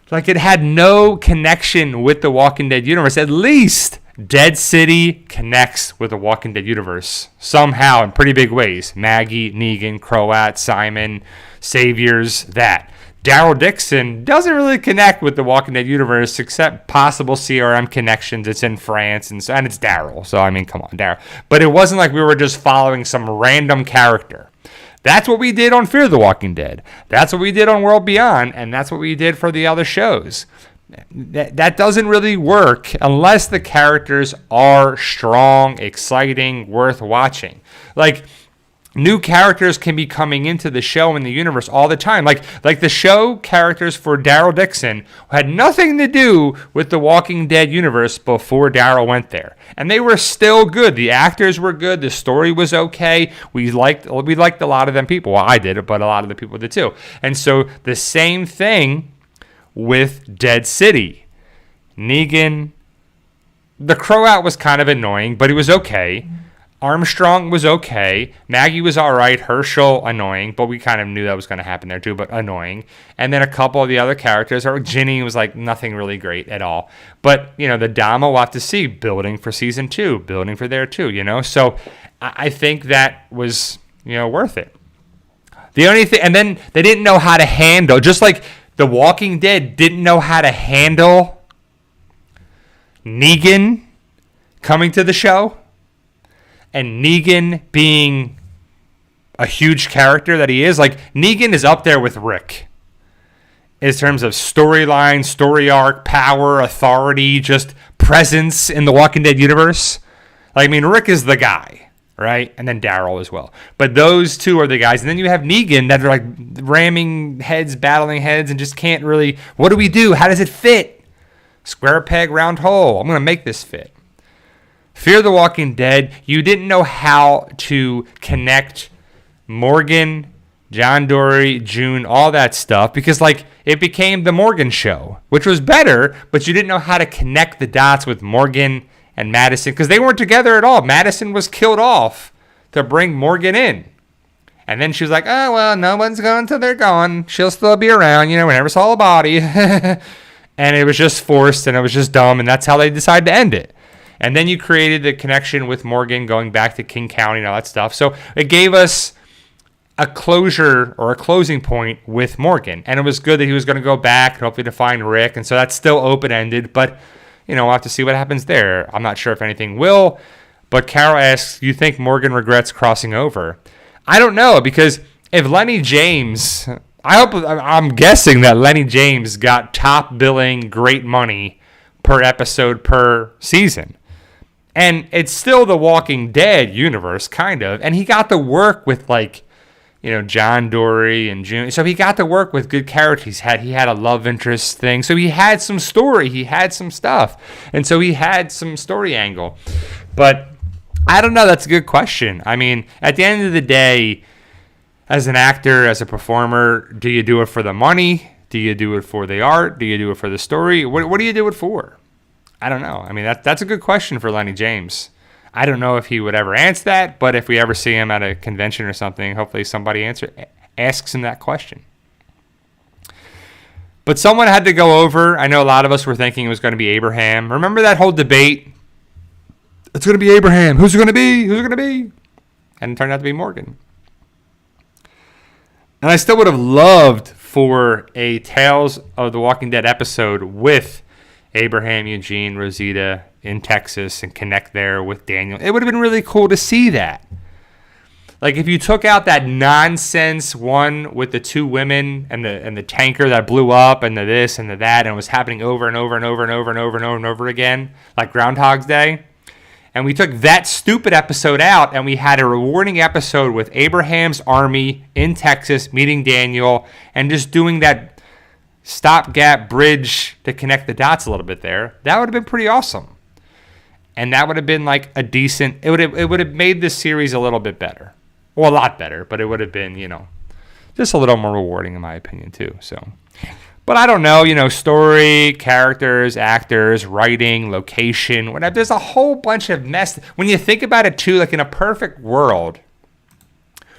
Like, it had no connection with the Walking Dead universe. At least Dead City connects with the Walking Dead universe somehow in pretty big ways. Maggie, Negan, Croat, Simon, Saviors, that. Daryl Dixon doesn't really connect with the Walking Dead universe except possible CRM connections. It's in France, and it's Daryl. So, I mean, come on, Daryl. But it wasn't like we were just following some random character. That's what we did on Fear the Walking Dead. That's what we did on World Beyond, and that's what we did for the other shows. That doesn't really work unless the characters are strong, exciting, worth watching. Like, new characters can be coming into the show and the universe all the time. Like the show characters for Daryl Dixon had nothing to do with the Walking Dead universe before Daryl went there. And they were still good. The actors were good. The story was okay. We liked a lot of them people. Well, I did, but a lot of the people did too. And so the same thing with Dead City. Negan, the Croat was kind of annoying, but he was okay. Armstrong was okay. Maggie was all right. Herschel, annoying, but we kind of knew that was going to happen there too, but annoying. And then a couple of the other characters, or Ginny was like nothing really great at all. But, the Dama we'll have to see, building for season 2, building for there too, So I think that was, worth it. The only thing, and then they didn't know how to handle, just like The Walking Dead didn't know how to handle Negan coming to the show. And Negan being a huge character that he is. Like, Negan is up there with Rick. In terms of storyline, story arc, power, authority, just presence in the Walking Dead universe. Like, I mean, Rick is the guy, right? And then Daryl as well. But those two are the guys. And then you have Negan that are like ramming heads, battling heads, and just can't really, what do we do? How does it fit? Square peg, round hole. I'm going to make this fit. Fear the Walking Dead, you didn't know how to connect Morgan, John Dory, June, all that stuff, because like it became the Morgan show, which was better, but you didn't know how to connect the dots with Morgan and Madison because they weren't together at all. Madison was killed off to bring Morgan in. And then she was like, oh, well, no one's going until they're gone. She'll still be around. We never saw a body. And it was just forced and it was just dumb. And that's how they decided to end it. And then you created the connection with Morgan going back to King County and all that stuff. So it gave us a closure or a closing point with Morgan. And it was good that he was going to go back and hopefully to find Rick. And so that's still open-ended. But, we'll have to see what happens there. I'm not sure if anything will. But Carol asks, you think Morgan regrets crossing over? I don't know, because if Lenny James... I'm guessing that Lenny James got top billing, great money per episode per season. And it's still the Walking Dead universe, kind of. And he got to work with, like, you know, John Dory and June. So he got to work with good characters. He had a love interest thing. So he had some story. He had some stuff. And so he had some story angle. But I don't know. That's a good question. I mean, at the end of the day, as an actor, as a performer, do you do it for the money? Do you do it for the art? Do you do it for the story? What do you do it for? I don't know. I mean, that's a good question for Lenny James. I don't know if he would ever answer that, but if we ever see him at a convention or something, hopefully somebody asks him that question. But someone had to go over. I know a lot of us were thinking it was going to be Abraham. Remember that whole debate? It's going to be Abraham. Who's it going to be? Who's it going to be? And it turned out to be Morgan. And I still would have loved for a Tales of the Walking Dead episode with Abraham, Eugene, Rosita in Texas and connect there with Daniel. It would have been really cool to see that. Like if you took out that nonsense one with the two women and the tanker that blew up and the this and the that and it was happening over and over and over and over and over and over and over again, like Groundhog's Day. And we took that stupid episode out and we had a rewarding episode with Abraham's army in Texas meeting Daniel and just doing that stopgap bridge to connect the dots a little bit there. That would have been pretty awesome. And that would have been like a decent, it would have made this series a little bit better. Well, a lot better, but it would have been, you know, just a little more rewarding in my opinion too. So, but I don't know, you know, story, characters, actors, writing, location, whatever. There's a whole bunch of mess. When you think about it too, like in a perfect world,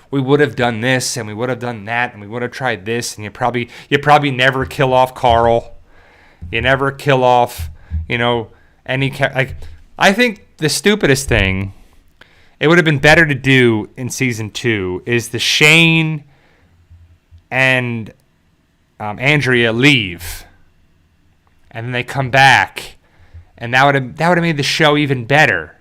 we would have done this and we would have done that and we would have tried this and you probably never kill off Carl. You never kill off, you know, any like I think the stupidest thing it would have been better to do in season 2 is the Shane and Andrea leave and then they come back and that would have made the show even better.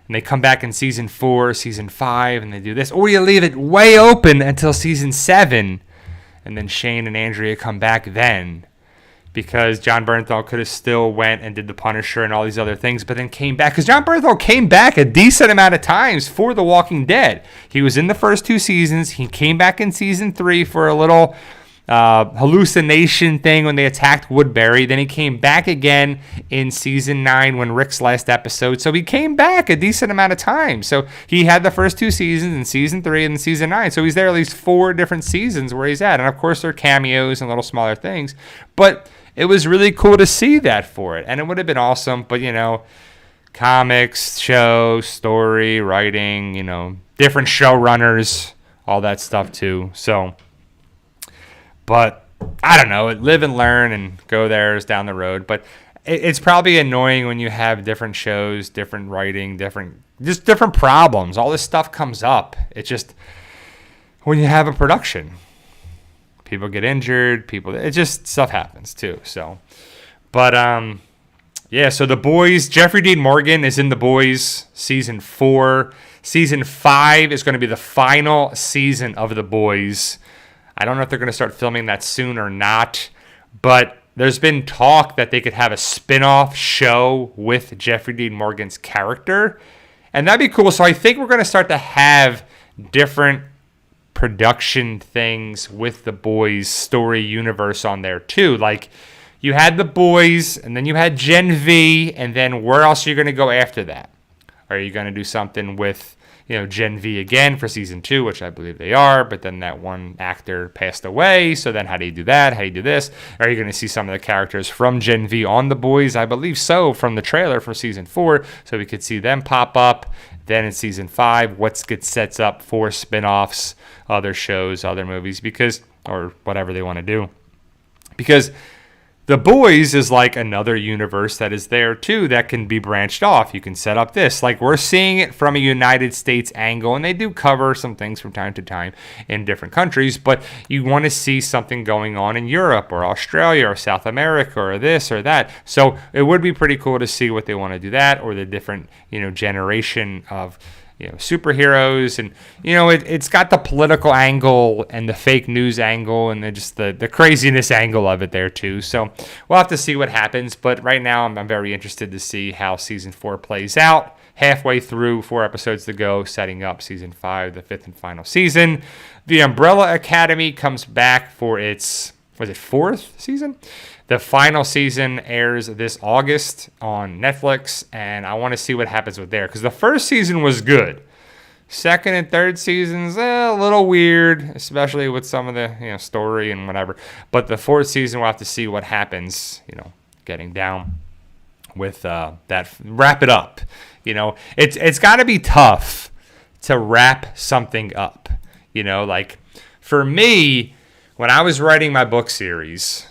And they come back in season 4, season 5, and they do this. Or you leave it way open until season 7, and then Shane and Andrea come back then. Because John Bernthal could have still went and did The Punisher and all these other things, but then came back. Because John Bernthal came back a decent amount of times for The Walking Dead. He was in the first 2 seasons. He came back in season 3 for a little hallucination thing when they attacked Woodbury. Then he came back again in season 9 when Rick's last episode. So he came back a decent amount of time. So he had the first 2 seasons in season 3 and season 9. So he's there at least 4 different seasons where he's at. And of course there are cameos and little smaller things. But it was really cool to see that for it. And it would have been awesome. But, you know, comics, show, story, writing, you know, different showrunners, all that stuff too. So... But I don't know, live and learn and go there is down the road. But it's probably annoying when you have different shows, different writing, different problems. All this stuff comes up. It's just when you have a production, people get injured. It just stuff happens too. So, but yeah. So The Boys. Jeffrey Dean Morgan is in The Boys season 4. Season 5 is going to be the final season of The Boys. I don't know if they're going to start filming that soon or not, but there's been talk that they could have a spin-off show with Jeffrey Dean Morgan's character, and that'd be cool. So I think we're going to start to have different production things with The Boys story universe on there too. Like you had The Boys, and then you had Gen V, and then where else are you going to go after that? Are you going to do something with, you know, Gen V again for season 2, which I believe they are, but then that one actor passed away. So then how do you do that? How do you do this? Are you going to see some of the characters from Gen V on The Boys? I believe so, from the trailer for season 4. So we could see them pop up. Then in season 5, what sets up for spin-offs, other shows, other movies, because, or whatever they want to do. Because The Boys is like another universe that is there too that can be branched off. You can set up this. Like we're seeing it from a United States angle, and they do cover some things from time to time in different countries, but you want to see something going on in Europe or Australia or South America or this or that. So it would be pretty cool to see what they want to do that, or the different, you know, generation of, superheroes, and it's got the political angle and the fake news angle and the craziness angle of it there too. So we'll have to see what happens, but right now I'm very interested to see how season 4 plays out. Halfway through, 4 episodes to go, setting up season 5, the 5th and final season. The Umbrella Academy comes back for its 4th season? The final season airs this August on Netflix, and I want to see what happens with there, because the first season was good. Second and third seasons, a little weird, especially with some of the story and whatever. But the 4th season, we'll have to see what happens, getting down with that. Wrap it up. It's got to be tough to wrap something up. Like for me, when I was writing my book series,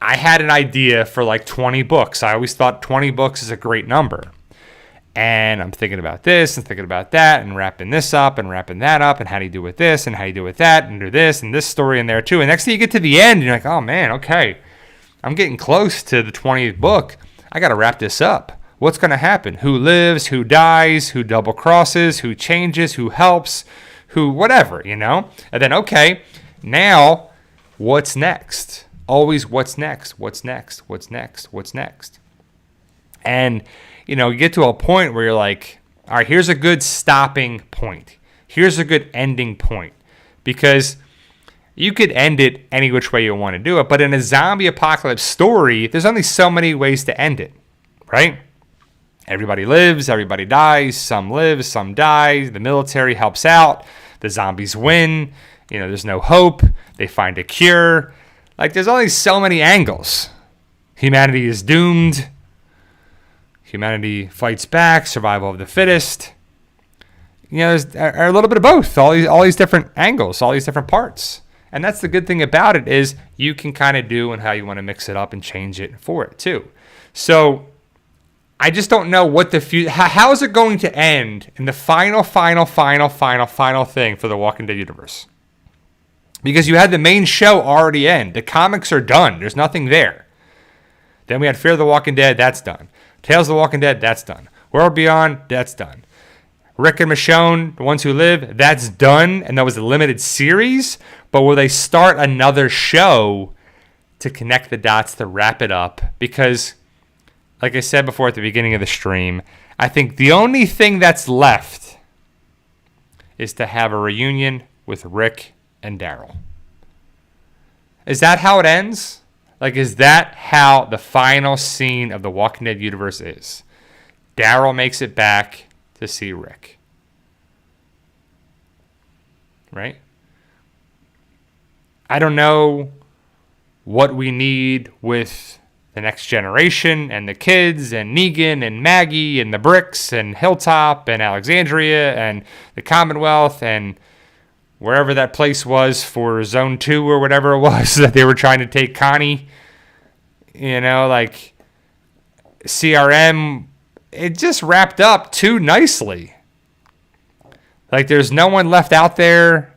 I had an idea for like 20 books. I always thought 20 books is a great number. And I'm thinking about this and thinking about that and wrapping this up and wrapping that up and how do you do with this and how do you do with that and do this and this story in there too. And next thing you get to the end, and you're like, oh man, okay, I'm getting close to the 20th book. I got to wrap this up. What's going to happen? Who lives? Who dies? Who double crosses? Who changes? Who helps? Who whatever, And then, okay, now what's next? Always what's next? What's next? What's next? What's next? And, you get to a point where you're like, all right, here's a good stopping point. Here's a good ending point. Because you could end it any which way you want to do it. But in a zombie apocalypse story, there's only so many ways to end it, right? Everybody lives, everybody dies, some live, some die. The military helps out. The zombies win. There's no hope. They find a cure. Like, there's only so many angles. Humanity is doomed. Humanity fights back. Survival of the fittest. There's a little bit of both. All these different angles, all these different parts. And that's the good thing about it is you can kind of do and how you want to mix it up and change it for it too. So I just don't know what the future. How is it going to end in the final thing for the Walking Dead universe? Because you had the main show already end. The comics are done. There's nothing there. Then we had Fear of the Walking Dead. That's done. Tales of the Walking Dead. That's done. World Beyond. That's done. Rick and Michonne, The Ones Who Live. That's done. And that was a limited series. But will they start another show to connect the dots to wrap it up? Because, like I said before at the beginning of the stream, I think the only thing that's left is to have a reunion with Rick and Daryl. Is that how it ends? Like, is that how the final scene of the Walking Dead universe is? Daryl makes it back to see Rick. Right? I don't know what we need with the next generation and the kids and Negan and Maggie and the Bricks and Hilltop and Alexandria and the Commonwealth and wherever that place was for Zone 2 or whatever it was that they were trying to take Connie. Like CRM, it just wrapped up too nicely. Like there's no one left out there.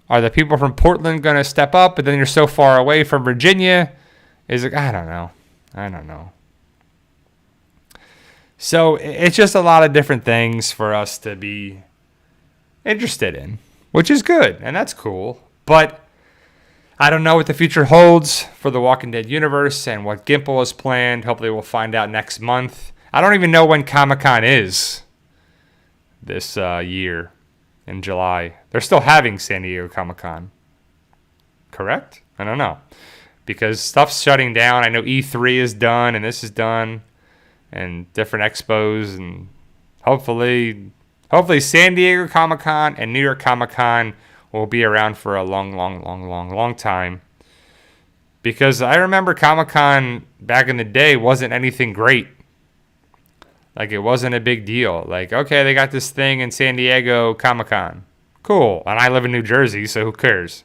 Are the people from Portland going to step up? But then you're so far away from Virginia. Is it? I don't know. So it's just a lot of different things for us to be interested in, which is good, and that's cool. But I don't know what the future holds for the Walking Dead universe and what Gimple has planned. Hopefully we'll find out next month. I don't even know when Comic-Con is this year in July. They're still having San Diego Comic-Con. Correct? I don't know. Because stuff's shutting down. I know E3 is done and this is done and different expos, and hopefully San Diego Comic-Con and New York Comic-Con will be around for a long time. Because I remember Comic-Con back in the day wasn't anything great. Like, it wasn't a big deal. Like, okay, they got this thing in San Diego Comic-Con. Cool. And I live in New Jersey, so who cares?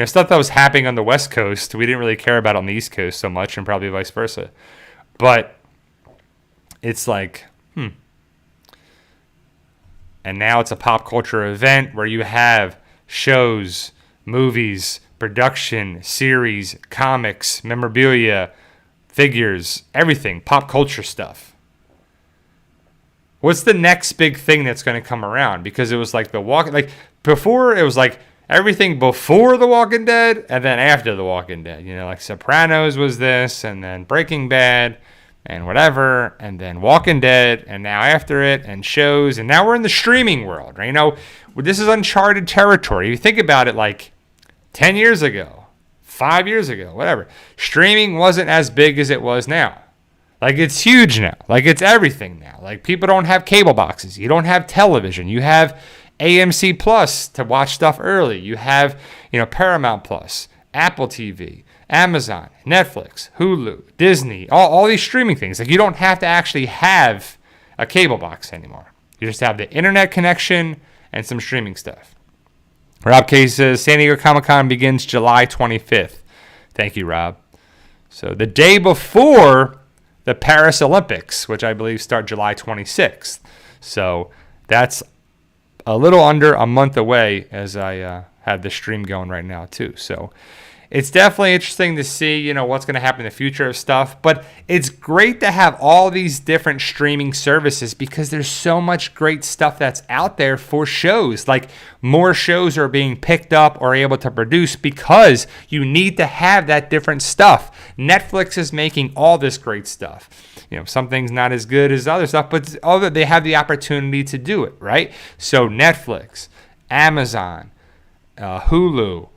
Stuff that was happening on the West Coast, we didn't really care about on the East Coast so much, and probably vice versa. But it's like, And now it's a pop culture event where you have shows, movies, production, series, comics, memorabilia, figures, everything, pop culture stuff. What's the next big thing that's going to come around? Because it was like before it was like everything before The Walking Dead and then after The Walking Dead. You know, like Sopranos was this, and then Breaking Bad and whatever, and then Walking Dead, and now after it, and shows, and now we're in the streaming world, right? You know, this is uncharted territory. You think about it, like 10 years ago, 5 years ago, whatever. Streaming wasn't as big as it was now. Like, it's huge now. Like, it's everything now. Like, people don't have cable boxes. You don't have television. You have AMC Plus to watch stuff early. You have, you know, Paramount Plus, Apple TV, Amazon, Netflix, Hulu, Disney, all these streaming things. Like, you don't have to actually have a cable box anymore. You just have the internet connection and some streaming stuff. Rob K says, San Diego Comic-Con begins July 25th. Thank you, Rob. So the day before the Paris Olympics, which I believe start July 26th. So that's a little under a month away as I have the stream going right now too. So it's definitely interesting to see, you know, what's going to happen in the future of stuff. But it's great to have all these different streaming services because there's so much great stuff that's out there for shows. Like, more shows are being picked up or able to produce because you need to have that different stuff. Netflix is making all this great stuff. You know, some things not as good as other stuff, but they have the opportunity to do it, right? So Netflix, Amazon, Hulu,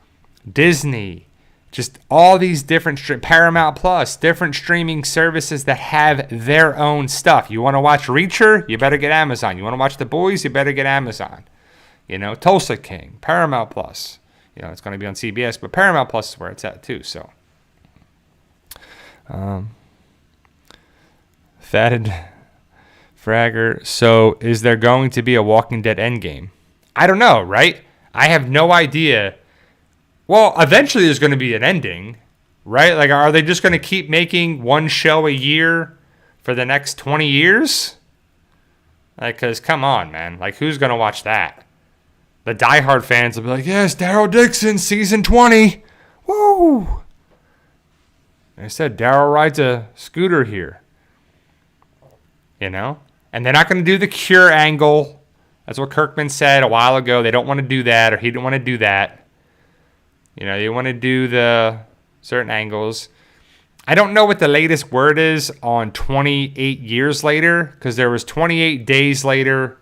Disney, just all these different Paramount Plus, different streaming services that have their own stuff. You want to watch Reacher? You better get Amazon. You want to watch The Boys? You better get Amazon. You know, Tulsa King, Paramount Plus. You know, it's going to be on CBS, but Paramount Plus is where it's at too. So, Fatted Fragger. So, is there going to be a Walking Dead endgame? I don't know, right? I have no idea. Well, eventually there's going to be an ending, right? Like, are they just going to keep making one show a year for the next 20 years? Like, because come on, man. Like, who's going to watch that? The diehard fans will be like, yes, Daryl Dixon, season 20. Woo! They said Daryl rides a scooter here. You know? And they're not going to do the Cure angle. That's what Kirkman said a while ago. They don't want to do that, or he didn't want to do that. You know, you want to do the certain angles. I don't know what the latest word is on 28 years later, because there was 28 days later,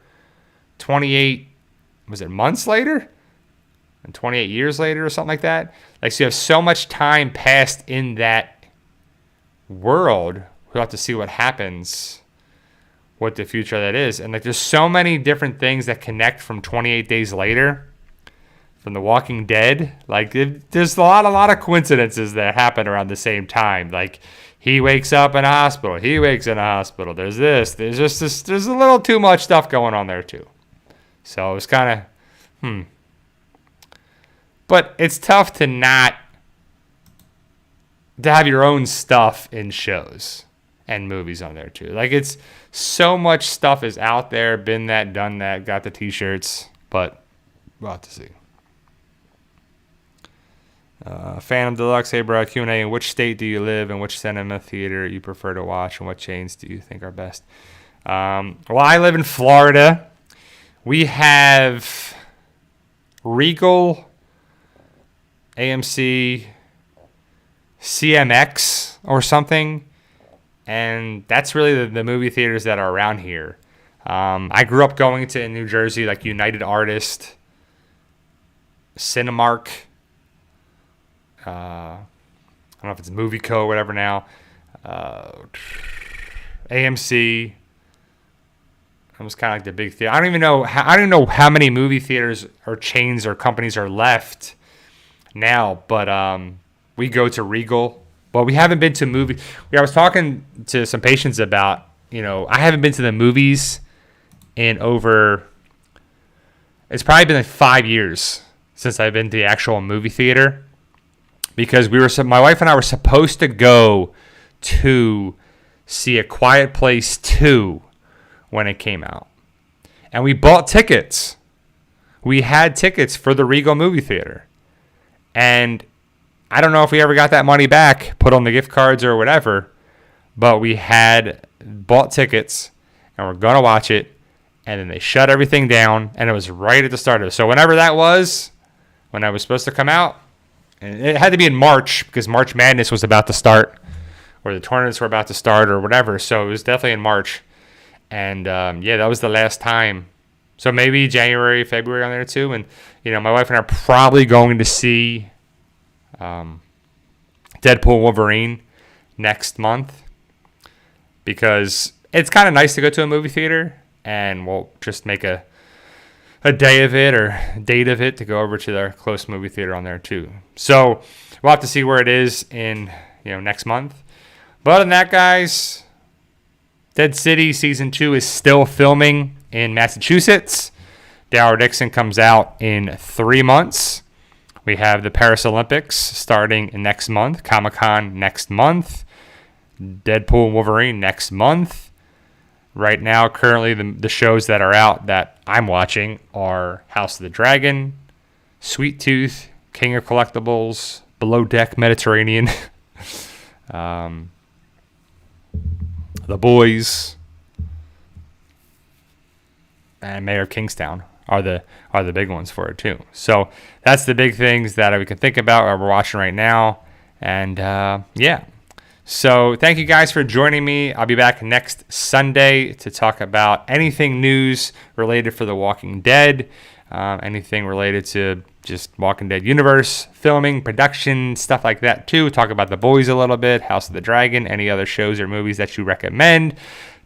28, was it months later? And 28 years later or something like that. Like, so you have so much time passed in that world. We'll have to see what happens, what the future of that is. And like, there's so many different things that connect from 28 days later. From The Walking Dead, like, there's a lot of coincidences that happen around the same time. Like, he wakes up in a hospital, he wakes in a hospital. There's this, there's just this, there's a little too much stuff going on there too. So it's kind of, But it's tough to have your own stuff in shows and movies on there too. Like, it's so much stuff is out there, been that, done that, got the t-shirts, but we'll have to see. Phantom Deluxe, hey bro, Q&A, in which state do you live and which cinema theater you prefer to watch and what chains do you think are best? Well, I live in Florida. We have Regal, AMC, CMX or something, and that's really the movie theaters that are around here. I grew up going to, in New Jersey, like United Artist, Cinemark, I don't know if it's Movie Co. or whatever now. AMC. It was kind of like the big theater. I don't even know how many movie theaters or chains or companies are left now. But we go to Regal. Well, we haven't been to movie. I was talking to some patients about, you know, I haven't been to the movies in over. It's probably been like 5 years since I've been to the actual movie theater. Because my wife and I were supposed to go to see A Quiet Place 2 when it came out. And we bought tickets. We had tickets for the Regal movie theater. And I don't know if we ever got that money back, put on the gift cards or whatever, but we had bought tickets and we're going to watch it. and then they shut everything down, and it was right at the start of it. So whenever that was, when I was supposed to come out, and it had to be in March because March Madness was about to start, or the tournaments were about to start, or whatever. So it was definitely in March, and yeah, that was the last time. So maybe January, February on there too. And my wife and I are probably going to see Deadpool Wolverine next month, because it's kind of nice to go to a movie theater, and we'll just make a day of it or date of it to go over to their close movie theater on there too. So we'll have to see where it is in next month. But other than that, guys, Dead City Season 2 is still filming in Massachusetts. Daryl Dixon comes out in 3 months. We have the Paris Olympics starting next month, Comic-Con next month, Deadpool and Wolverine next month. Right now, currently, the shows that are out that I'm watching are House of the Dragon, Sweet Tooth, King of Collectibles, Below Deck Mediterranean, The Boys, and Mayor of Kingstown are the big ones for it too. So that's the big things that we can think about or we're watching right now. And yeah. So thank you guys for joining me. I'll be back next Sunday to talk about anything news related for The Walking Dead, anything related to just Walking Dead Universe, filming, production, stuff like that too. Talk about The Boys a little bit, House of the Dragon, any other shows or movies that you recommend.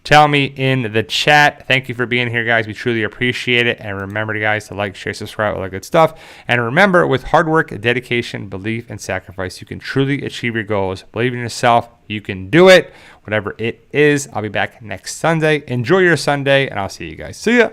Tell me in the chat. Thank you for being here, guys. We truly appreciate it. And remember, guys, to like, share, subscribe, all that good stuff. And remember, with hard work, dedication, belief, and sacrifice, you can truly achieve your goals. Believe in yourself. You can do it. Whatever it is. I'll be back next Sunday. Enjoy your Sunday, and I'll see you guys. See ya.